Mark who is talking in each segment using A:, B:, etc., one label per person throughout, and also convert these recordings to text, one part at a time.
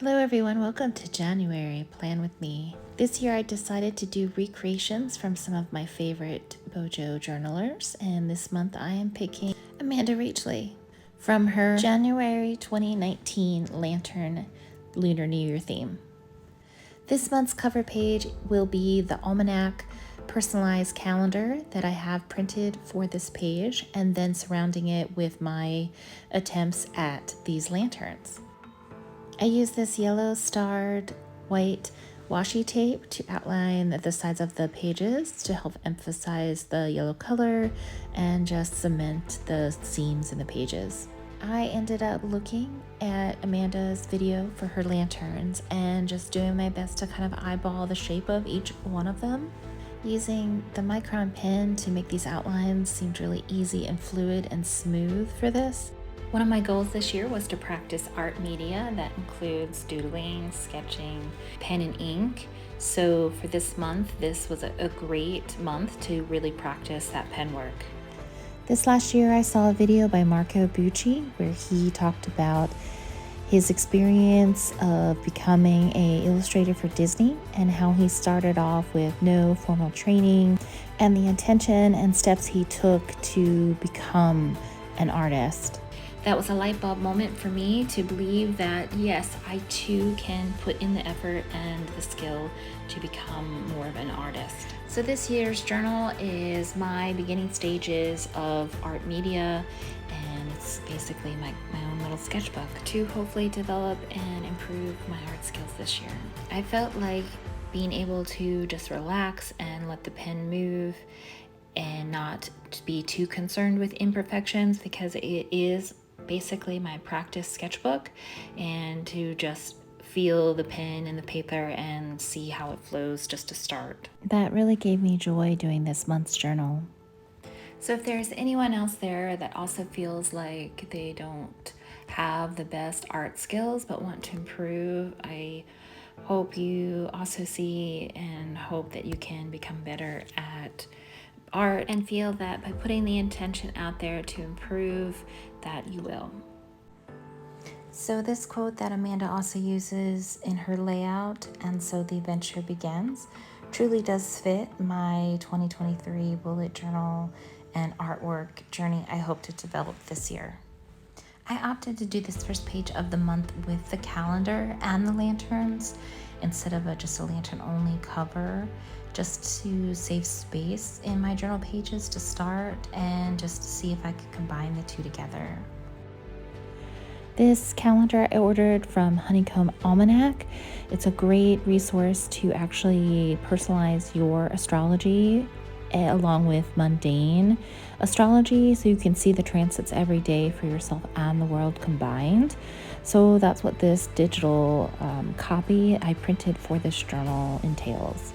A: Hello everyone, welcome to January Plan With Me. This year I decided to do recreations from some of my favorite Bojo journalers, and this month I am picking Amanda Rachley from her January 2019 Lantern Lunar New Year theme. This month's cover page will be the almanac personalized calendar that I have printed for this page, and then surrounding it with my attempts at these lanterns. I use this yellow starred white washi tape to outline the sides of the pages to help emphasize the yellow color and just cement the seams in the pages. I ended up looking at Amanda's video for her lanterns and just doing my best to kind of eyeball the shape of each one of them. Using the Micron pen to make these outlines seemed really easy and fluid and smooth for this. One of my goals this year was to practice art media that includes doodling, sketching, pen and ink. So for this month, this was a great month to really practice that pen work. This last year, I saw a video by Marco Bucci where he talked about his experience of becoming an illustrator for Disney and how he started off with no formal training and the intention and steps he took to become an artist. That was a light bulb moment for me to believe that, yes, I too can put in the effort and the skill to become more of an artist. So this year's journal is my beginning stages of art media, and it's basically my own little sketchbook to hopefully develop and improve my art skills this year. I felt like being able to just relax and let the pen move and not to be too concerned with imperfections, because it is basically my practice sketchbook, and to just feel the pen and the paper and see how it flows just to start. That really gave me joy doing this month's journal. So if there's anyone else there that also feels like they don't have the best art skills but want to improve, I hope you also see and hope that you can become better at art and feel that by putting the intention out there to improve, that you will. So this quote that Amanda also uses in her layout, "and so the adventure begins," truly does fit my 2023 bullet journal and artwork journey I hope to develop this year. I opted to do this first page of the month with the calendar and the lanterns instead of just a lantern only cover, just to save space in my journal pages to start and just to see if I could combine the two together. This calendar I ordered from Honeycomb Almanac. It's a great resource to actually personalize your astrology along with mundane astrology, so you can see the transits every day for yourself and the world combined. So that's what this digital copy I printed for this journal entails.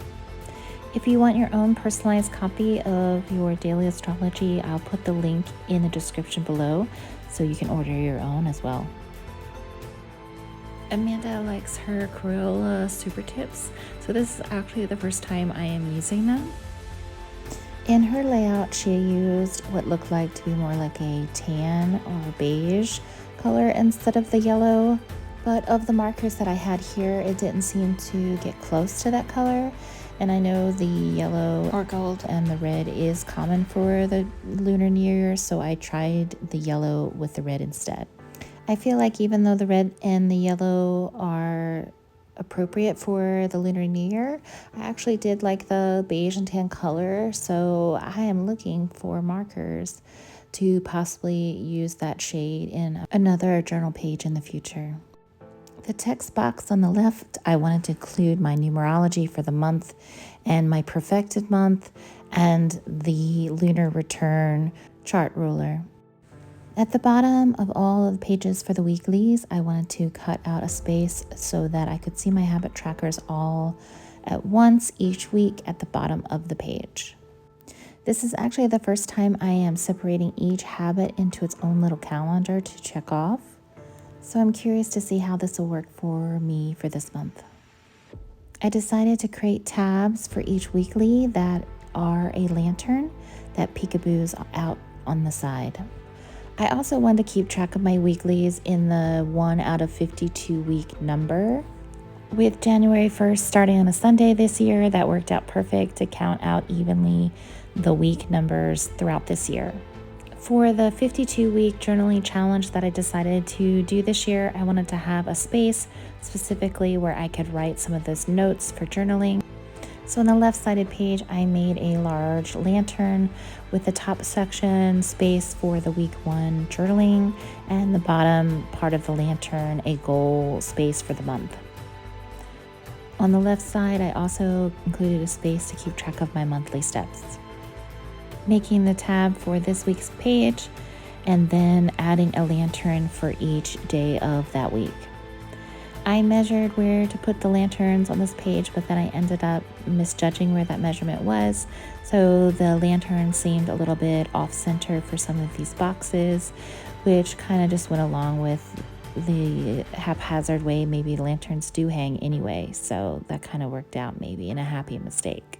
A: If you want your own personalized copy of your daily astrology, I'll put the link in the description below so you can order your own as well. Amanda likes her Crayola Super Tips, so this is actually the first time I am using them. In her layout, she used what looked like to be more like a tan or beige color instead of the yellow, but of the markers that I had here, it didn't seem to get close to that color. And I know the yellow or gold and the red is common for the Lunar New Year, so I tried the yellow with the red instead. I feel like even though the red and the yellow are appropriate for the Lunar New Year, I actually did like the beige and tan color, so I am looking for markers to possibly use that shade in another journal page in the future. The text box on the left, I wanted to include my numerology for the month and my perfected month and the lunar return chart ruler. At the bottom of all of the pages for the weeklies, I wanted to cut out a space so that I could see my habit trackers all at once each week at the bottom of the page. This is actually the first time I am separating each habit into its own little calendar to check off. So I'm curious to see how this will work for me for this month. I decided to create tabs for each weekly that are a lantern that peekaboos out on the side. I also wanted to keep track of my weeklies in the 1 out of 52 week number. With January 1st starting on a Sunday this year, that worked out perfect to count out evenly the week numbers throughout this year. For the 52-week journaling challenge that I decided to do this year, I wanted to have a space specifically where I could write some of those notes for journaling. So on the left-sided page, I made a large lantern with the top section space for the week 1 journaling, and the bottom part of the lantern a goal space for the month. On the left side, I also included a space to keep track of my monthly steps. Making the tab for this week's page, and then adding a lantern for each day of that week. I measured where to put the lanterns on this page, but then I ended up misjudging where that measurement was. So the lantern seemed a little bit off center for some of these boxes, which kind of just went along with the haphazard way maybe lanterns do hang anyway. So that kind of worked out maybe in a happy mistake.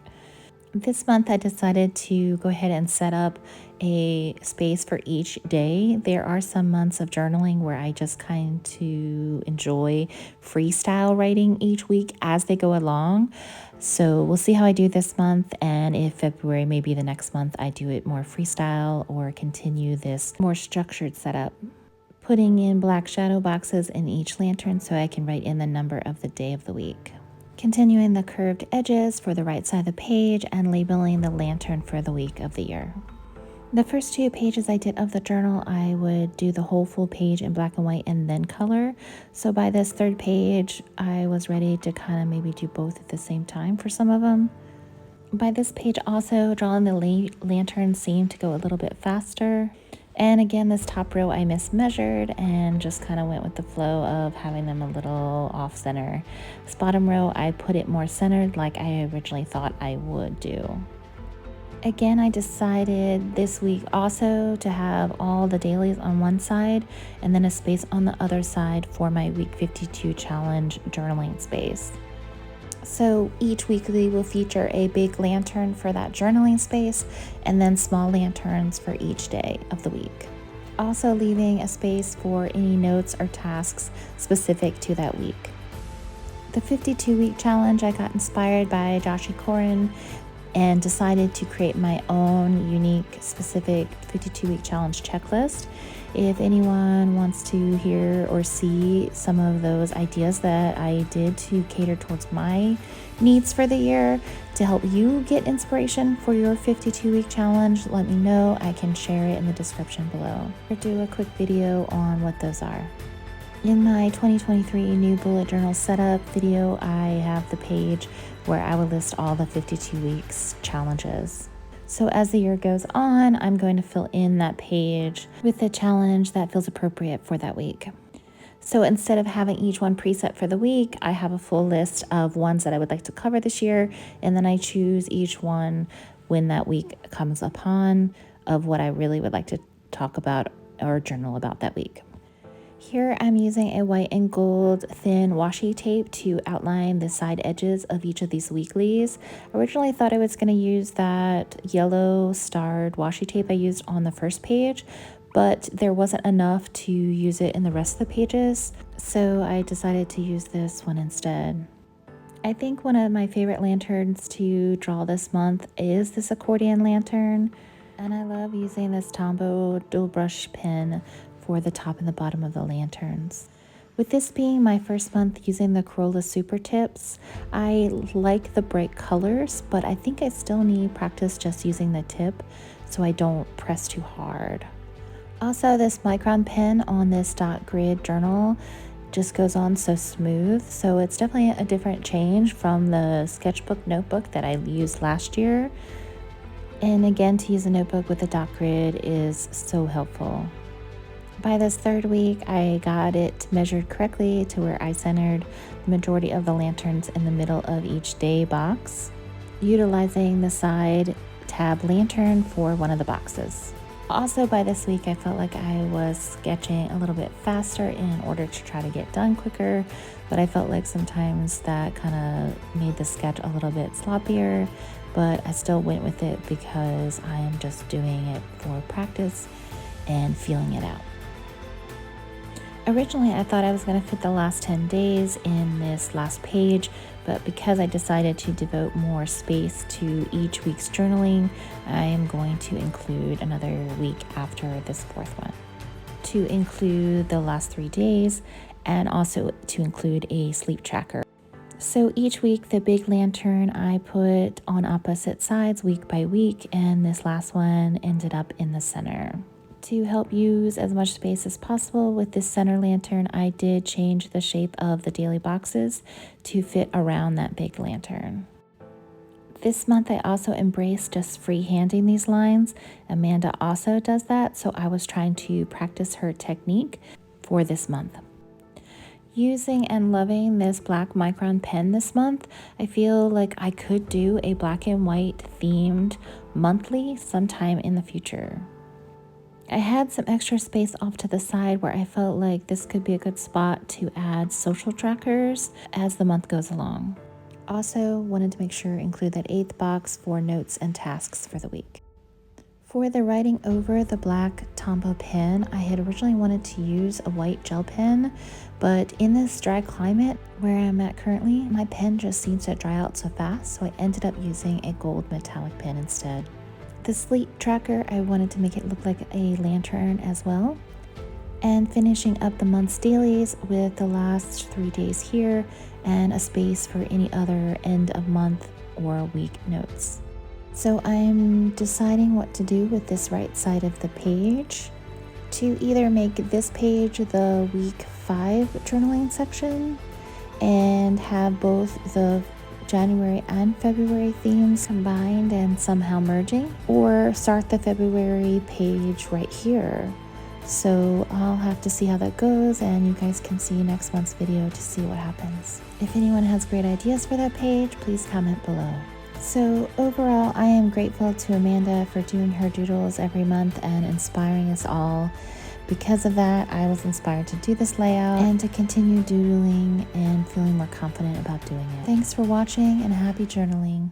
A: This month I decided to go ahead and set up a space for each day. There are some months of journaling where I just kind of enjoy freestyle writing each week as they go along. So we'll see how I do this month, and if February, maybe the next month, I do it more freestyle or continue this more structured setup. Putting in black shadow boxes in each lantern so I can write in the number of the day of the week. Continuing the curved edges for the right side of the page and labeling the lantern for the week of the year. The first 2 pages I did of the journal, I would do the whole full page in black and white and then color. So by this 3rd page, I was ready to kind of maybe do both at the same time for some of them. By this page also, drawing the lantern seemed to go a little bit faster. And again, this top row I mismeasured and just kind of went with the flow of having them a little off center. This bottom row, I put it more centered like I originally thought I would do. Again, I decided this week also to have all the dailies on one side and then a space on the other side for my week 52 challenge journaling space. So each weekly will feature a big lantern for that journaling space and then small lanterns for each day of the week. Also leaving a space for any notes or tasks specific to that week. The 52-week challenge, I got inspired by Joshi Koren and decided to create my own unique, specific 52-week challenge checklist. If anyone wants to hear or see some of those ideas that I did to cater towards my needs for the year to help you get inspiration for your 52-week challenge, let me know. I can share it in the description below or do a quick video on what those are. In my 2023 new bullet journal setup video, I have the page where I will list all the 52 weeks challenges. So as the year goes on, I'm going to fill in that page with a challenge that feels appropriate for that week. So instead of having each one preset for the week, I have a full list of ones that I would like to cover this year, and then I choose each one when that week comes upon of what I really would like to talk about or journal about that week. Here I'm using a white and gold thin washi tape to outline the side edges of each of these weeklies. I originally thought I was going to use that yellow starred washi tape I used on the first page, but there wasn't enough to use it in the rest of the pages, so I decided to use this one instead. I think one of my favorite lanterns to draw this month is this accordion lantern, and I love using this Tombow dual brush pen for the top and the bottom of the lanterns. With this being my first month using the Corolla Super Tips, I like the bright colors, but I think I still need practice just using the tip so I don't press too hard. Also, this micron pen on this dot grid journal just goes on so smooth, so it's definitely a different change from the sketchbook notebook that I used last year. And again, to use a notebook with a dot grid is so helpful. By this 3rd week, I got it measured correctly to where I centered the majority of the lanterns in the middle of each day box, utilizing the side tab lantern for one of the boxes. Also, by this week, I felt like I was sketching a little bit faster in order to try to get done quicker, but I felt like sometimes that kind of made the sketch a little bit sloppier, but I still went with it because I am just doing it for practice. and feeling it out. Originally, I thought I was going to fit the last 10 days in this last page, but because I decided to devote more space to each week's journaling, I am going to include another week after this fourth one, to include the last 3 days and also to include a sleep tracker. So each week, the big lantern I put on opposite sides week by week, and this last one ended up in the center. To help use as much space as possible with this center lantern, I did change the shape of the daily boxes to fit around that big lantern. This month, I also embraced just freehanding these lines. Amanda also does that, so I was trying to practice her technique for this month. Using and loving this black micron pen this month, I feel like I could do a black and white themed monthly sometime in the future. I had some extra space off to the side where I felt like this could be a good spot to add social trackers as the month goes along. Also wanted to make sure include that 8th box for notes and tasks for the week. For the writing over the black Tombow pen, I had originally wanted to use a white gel pen, but in this dry climate where I'm at currently, my pen just seems to dry out so fast, so I ended up using a gold metallic pen instead. The sleep tracker, I wanted to make it look like a lantern as well. And finishing up the month's dailies with the last 3 days here and a space for any other end of month or week notes. So I'm deciding what to do with this right side of the page, to either make this page the week 5 journaling section and have both the January and February themes combined and somehow merging, or start the February page right here. So I'll have to see how that goes, and you guys can see next month's video to see what happens. If anyone has great ideas for that page, please comment below. So overall, I am grateful to Amanda for doing her doodles every month and inspiring us all. Because of that, I was inspired to do this layout and to continue doodling and feeling more confident about doing it. Thanks for watching and happy journaling.